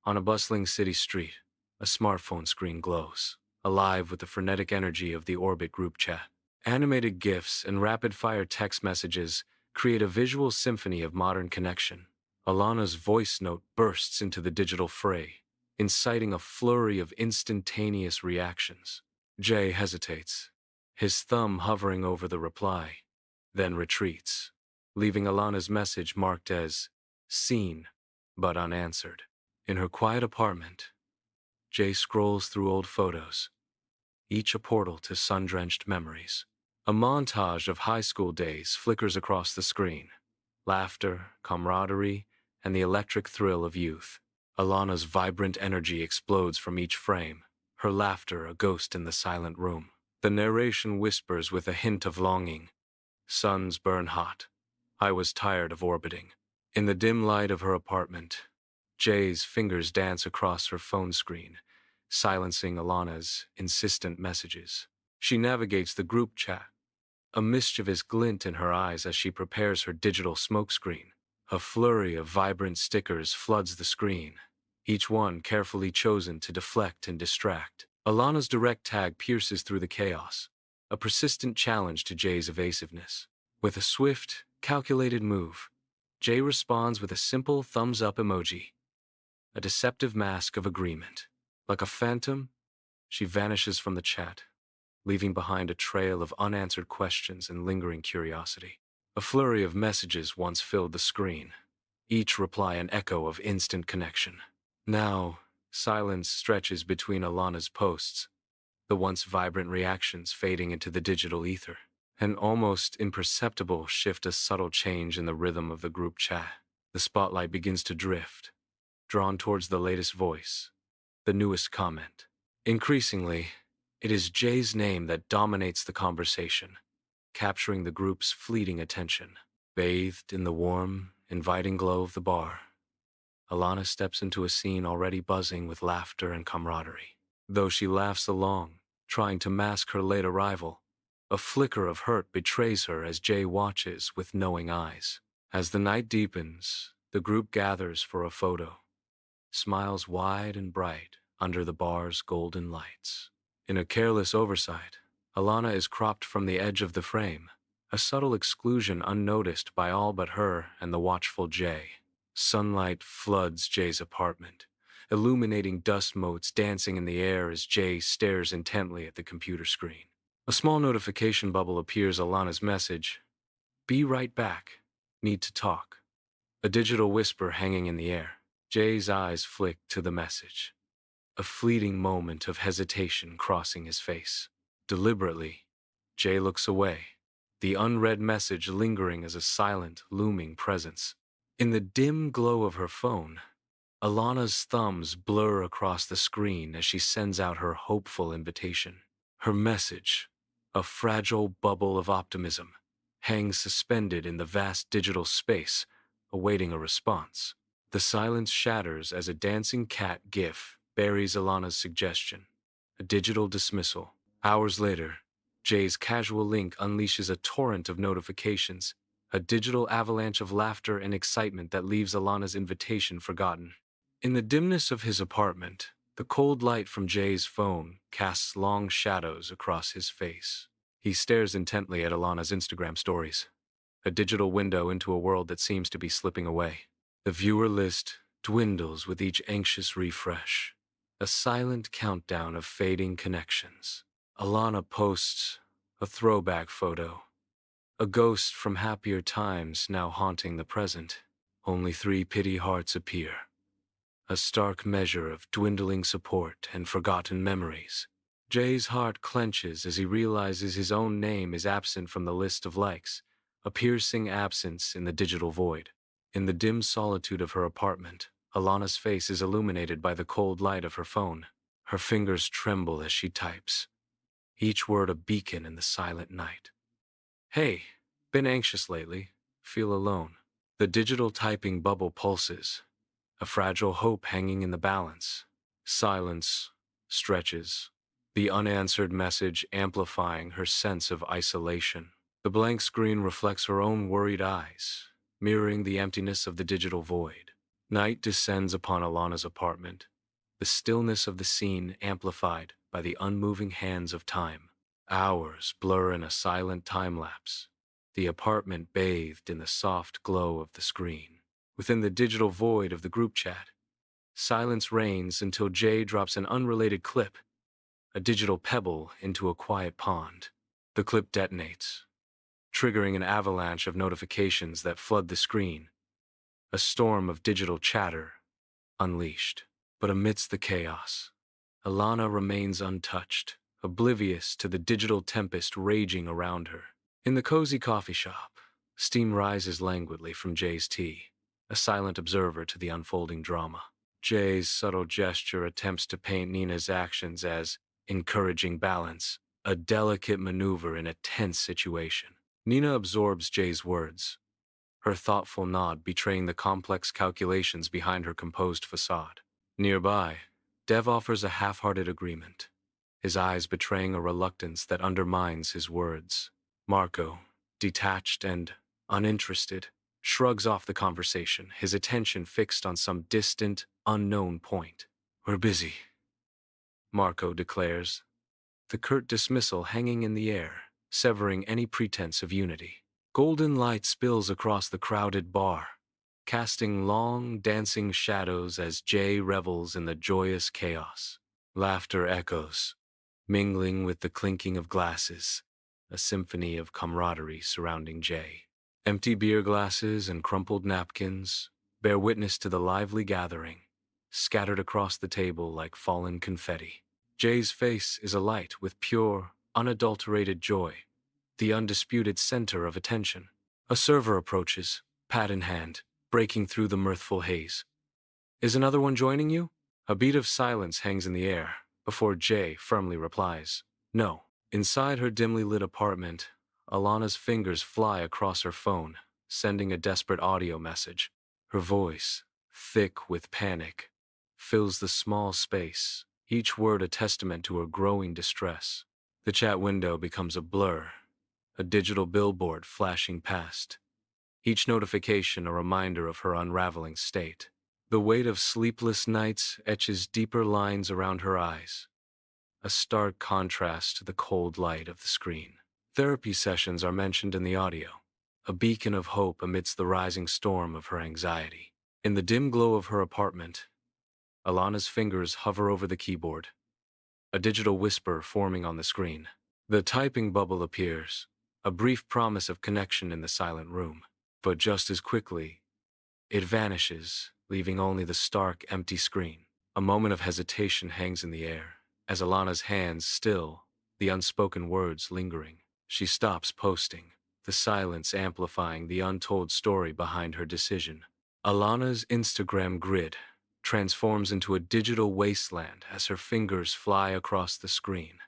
On a bustling city street, a smartphone screen glows, alive with the frenetic energy of the Orbit group chat. Animated GIFs and rapid-fire text messages create a visual symphony of modern connection. Alana's voice note bursts into the digital fray, inciting a flurry of instantaneous reactions. Jay hesitates, his thumb hovering over the reply, then retreats, leaving Alana's message marked as seen but unanswered. In her quiet apartment, Jay scrolls through old photos, each a portal to sun-drenched memories. A montage of high school days flickers across the screen. Laughter, camaraderie, and the electric thrill of youth. Alana's vibrant energy explodes from each frame, her laughter a ghost in the silent room. The narration whispers with a hint of longing. Suns burn hot. I was tired of orbiting. In the dim light of her apartment, Jay's fingers dance across her phone screen, silencing Alana's insistent messages. She navigates the group chat, a mischievous glint in her eyes as she prepares her digital smokescreen. A flurry of vibrant stickers floods the screen, each one carefully chosen to deflect and distract. Alana's direct tag pierces through the chaos, a persistent challenge to Jay's evasiveness. With a swift, calculated move, Jay responds with a simple thumbs-up emoji, a deceptive mask of agreement. Like a phantom, she vanishes from the chat, leaving behind a trail of unanswered questions and lingering curiosity. A flurry of messages once filled the screen, each reply an echo of instant connection. Now, silence stretches between Alana's posts, the once vibrant reactions fading into the digital ether. An almost imperceptible shift, a subtle change in the rhythm of the group chat. The spotlight begins to drift, drawn towards the latest voice, the newest comment. Increasingly, it is Jay's name that dominates the conversation, capturing the group's fleeting attention. Bathed in the warm, inviting glow of the bar, Alana steps into a scene already buzzing with laughter and camaraderie. Though she laughs along, trying to mask her late arrival, a flicker of hurt betrays her as Jay watches with knowing eyes. As the night deepens, the group gathers for a photo, smiles wide and bright under the bar's golden lights. In a careless oversight, Alana is cropped from the edge of the frame, a subtle exclusion unnoticed by all but her and the watchful Jay. Sunlight floods Jay's apartment, illuminating dust motes dancing in the air as Jay stares intently at the computer screen. A small notification bubble appears. Alana's message, "Be right back. Need to talk." A digital whisper hanging in the air. Jay's eyes flick to the message, a fleeting moment of hesitation crossing his face. Deliberately, Jay looks away, the unread message lingering as a silent, looming presence. In the dim glow of her phone, Alana's thumbs blur across the screen as she sends out her hopeful invitation. Her message, a fragile bubble of optimism, hangs suspended in the vast digital space, awaiting a response. The silence shatters as a dancing cat gif buries Alana's suggestion, a digital dismissal. Hours later, Jay's casual link unleashes a torrent of notifications, a digital avalanche of laughter and excitement that leaves Alana's invitation forgotten. In the dimness of his apartment, the cold light from Jay's phone casts long shadows across his face. He stares intently at Alana's Instagram stories, a digital window into a world that seems to be slipping away. The viewer list dwindles with each anxious refresh, a silent countdown of fading connections. Alana posts a throwback photo, a ghost from happier times now haunting the present. Only 3 pity hearts appear, a stark measure of dwindling support and forgotten memories. Jay's heart clenches as he realizes his own name is absent from the list of likes, a piercing absence in the digital void. In the dim solitude of her apartment, Alana's face is illuminated by the cold light of her phone. Her fingers tremble as she types, each word a beacon in the silent night. "Hey, been anxious lately? Feel alone?" The digital typing bubble pulses, a fragile hope hanging in the balance. Silence stretches, the unanswered message amplifying her sense of isolation. The blank screen reflects her own worried eyes, mirroring the emptiness of the digital void. Night descends upon Alana's apartment, the stillness of the scene amplified by the unmoving hands of time. Hours blur in a silent time-lapse, the apartment bathed in the soft glow of the screen. Within the digital void of the group chat, silence reigns until Jay drops an unrelated clip, a digital pebble into a quiet pond. The clip detonates, triggering an avalanche of notifications that flood the screen, a storm of digital chatter unleashed. But amidst the chaos, Alana remains untouched, oblivious to the digital tempest raging around her. In the cozy coffee shop, steam rises languidly from Jay's tea, a silent observer to the unfolding drama. Jay's subtle gesture attempts to paint Nina's actions as encouraging balance, a delicate maneuver in a tense situation. Nina absorbs Jay's words, her thoughtful nod betraying the complex calculations behind her composed facade. Nearby, Dev offers a half-hearted agreement, his eyes betraying a reluctance that undermines his words. Marco, detached and uninterested, shrugs off the conversation, his attention fixed on some distant, unknown point. "We're busy," Marco declares, the curt dismissal hanging in the air, severing any pretense of unity. Golden light spills across the crowded bar, casting long, dancing shadows as Jay revels in the joyous chaos. Laughter echoes, mingling with the clinking of glasses, a symphony of camaraderie surrounding Jay. Empty beer glasses and crumpled napkins bear witness to the lively gathering, scattered across the table like fallen confetti. Jay's face is alight with pure, unadulterated joy, the undisputed center of attention. A server approaches, pad in hand, breaking through the mirthful haze. "Is another one joining you?" A beat of silence hangs in the air, before Jay firmly replies, "No." Inside her dimly lit apartment, Alana's fingers fly across her phone, sending a desperate audio message. Her voice, thick with panic, fills the small space, each word a testament to her growing distress. The chat window becomes a blur, a digital billboard flashing past, each notification a reminder of her unraveling state. The weight of sleepless nights etches deeper lines around her eyes, a stark contrast to the cold light of the screen. Therapy sessions are mentioned in the audio, a beacon of hope amidst the rising storm of her anxiety. In the dim glow of her apartment, Alana's fingers hover over the keyboard, a digital whisper forming on the screen. The typing bubble appears, a brief promise of connection in the silent room. But just as quickly, it vanishes, leaving only the stark, empty screen. A moment of hesitation hangs in the air, as Alana's hands still, the unspoken words lingering. She stops posting, the silence amplifying the untold story behind her decision. Alana's Instagram grid transforms into a digital wasteland as her fingers fly across the screen,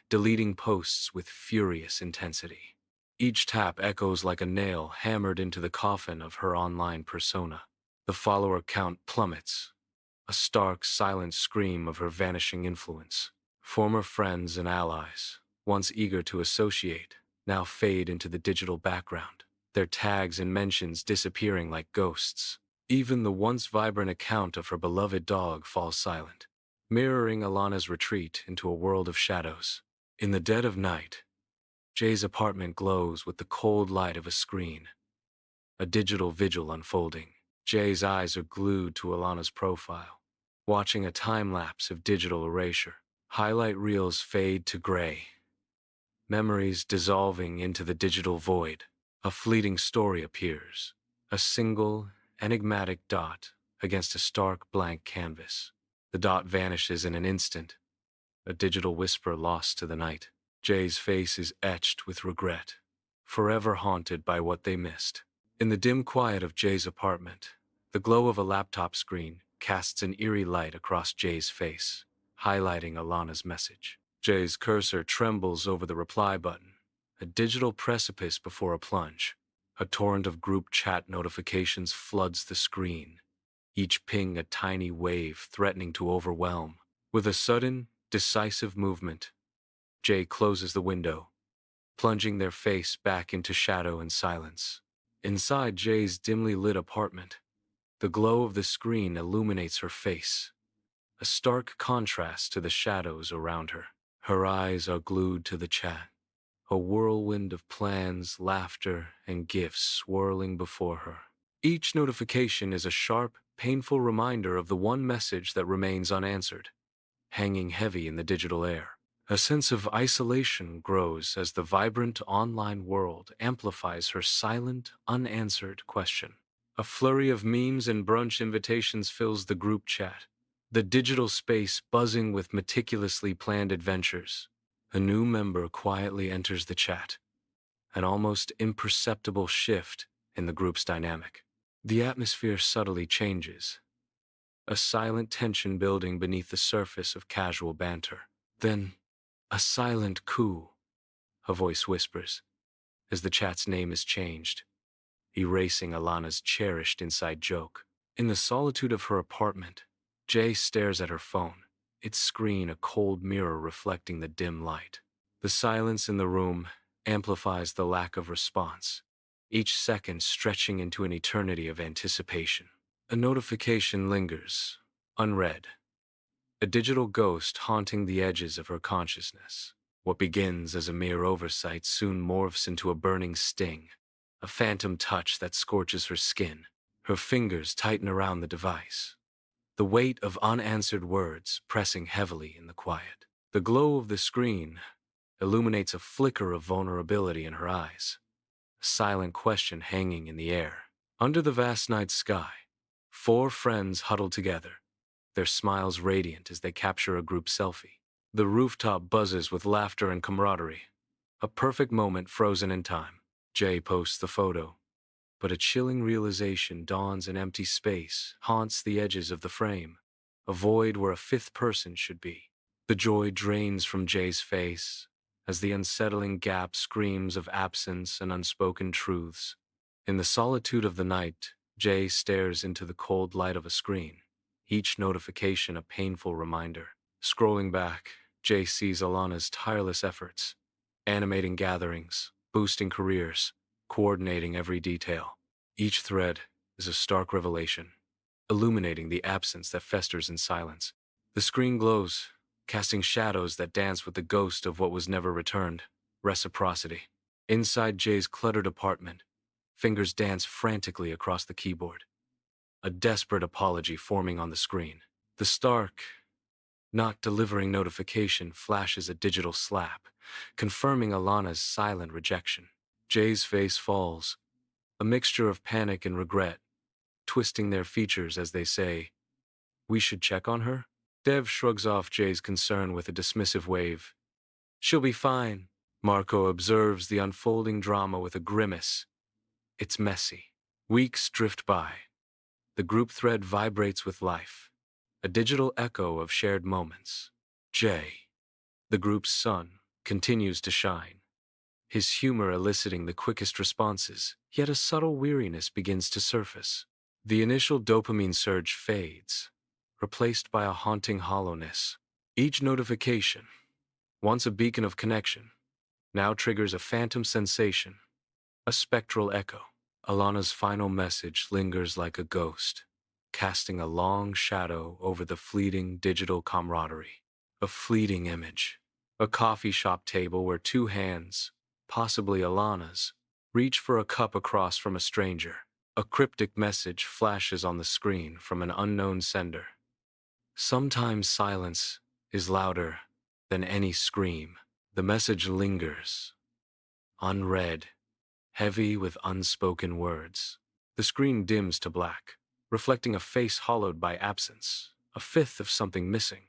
deleting posts with furious intensity. Each tap echoes like a nail hammered into the coffin of her online persona. The follower count plummets, a stark, silent scream of her vanishing influence. Former friends and allies, once eager to associate, now fade into the digital background, their tags and mentions disappearing like ghosts. Even the once vibrant account of her beloved dog falls silent, mirroring Alana's retreat into a world of shadows. In the dead of night, Jay's apartment glows with the cold light of a screen, a digital vigil unfolding. Jay's eyes are glued to Alana's profile, watching a time-lapse of digital erasure. Highlight reels fade to gray, memories dissolving into the digital void. A fleeting story appears, a single, enigmatic dot against a stark blank canvas. The dot vanishes in an instant, a digital whisper lost to the night. Jay's face is etched with regret, forever haunted by what they missed. In the dim quiet of Jay's apartment, the glow of a laptop screen casts an eerie light across Jay's face, highlighting Alana's message. Jay's cursor trembles over the reply button, a digital precipice before a plunge. A torrent of group chat notifications floods the screen, each ping a tiny wave threatening to overwhelm. With a sudden, decisive movement, Jay closes the window, plunging their face back into shadow and silence. Inside Jay's dimly lit apartment, The glow of the screen illuminates her face, a stark contrast to the shadows around her. Her eyes are glued to the chat, a whirlwind of plans, laughter, and gifts swirling before her. Each notification is a sharp, painful reminder of the one message that remains unanswered, hanging heavy in the digital air. A sense of isolation grows as the vibrant online world amplifies her silent, unanswered question. A flurry of memes and brunch invitations fills the group chat, the digital space buzzing with meticulously planned adventures. A new member quietly enters the chat, an almost imperceptible shift in the group's dynamic. The atmosphere subtly changes, a silent tension building beneath the surface of casual banter. Then, a silent coup, a voice whispers, as the chat's name is changed, erasing Alana's cherished inside joke. In the solitude of her apartment, Jay stares at her phone, its screen a cold mirror reflecting the dim light. The silence in the room amplifies the lack of response, each second stretching into an eternity of anticipation. A notification lingers, unread, a digital ghost haunting the edges of her consciousness. What begins as a mere oversight soon morphs into a burning sting, a phantom touch that scorches her skin. Her fingers tighten around the device, the weight of unanswered words pressing heavily in the quiet. The glow of the screen illuminates a flicker of vulnerability in her eyes, a silent question hanging in the air. Under the vast night sky, four friends huddle together, their smiles radiant as they capture a group selfie. The rooftop buzzes with laughter and camaraderie, a perfect moment frozen in time. Jay posts the photo, but a chilling realization dawns. An empty space haunts the edges of the frame, a void where a fifth person should be. The joy drains from Jay's face as the unsettling gap screams of absence and unspoken truths. In the solitude of the night, Jay stares into the cold light of a screen, each notification a painful reminder. Scrolling back, Jay sees Alana's tireless efforts, animating gatherings, boosting careers, coordinating every detail. Each thread is a stark revelation, illuminating the absence that festers in silence. The screen glows, casting shadows that dance with the ghost of what was never returned. Reciprocity. Inside Jay's cluttered apartment, fingers dance frantically across the keyboard, a desperate apology forming on the screen. The stark, not delivering notification flashes a digital slap, confirming Alana's silent rejection. Jay's face falls, a mixture of panic and regret, twisting their features as they say, "We should check on her?" Dev shrugs off Jay's concern with a dismissive wave. "She'll be fine." Marco observes the unfolding drama with a grimace. It's messy. Weeks drift by. The group thread vibrates with life, a digital echo of shared moments. Jay, the group's sun, continues to shine, his humor eliciting the quickest responses, yet a subtle weariness begins to surface. The initial dopamine surge fades, replaced by a haunting hollowness. Each notification, once a beacon of connection, now triggers a phantom sensation, a spectral echo. Alana's final message lingers like a ghost, casting a long shadow over the fleeting digital camaraderie. A fleeting image, a coffee shop table where two hands, possibly Alana's, reach for a cup across from a stranger. A cryptic message flashes on the screen from an unknown sender. Sometimes silence is louder than any scream. The message lingers, unread, heavy with unspoken words. The screen dims to black, reflecting a face hollowed by absence, a fifth of something missing.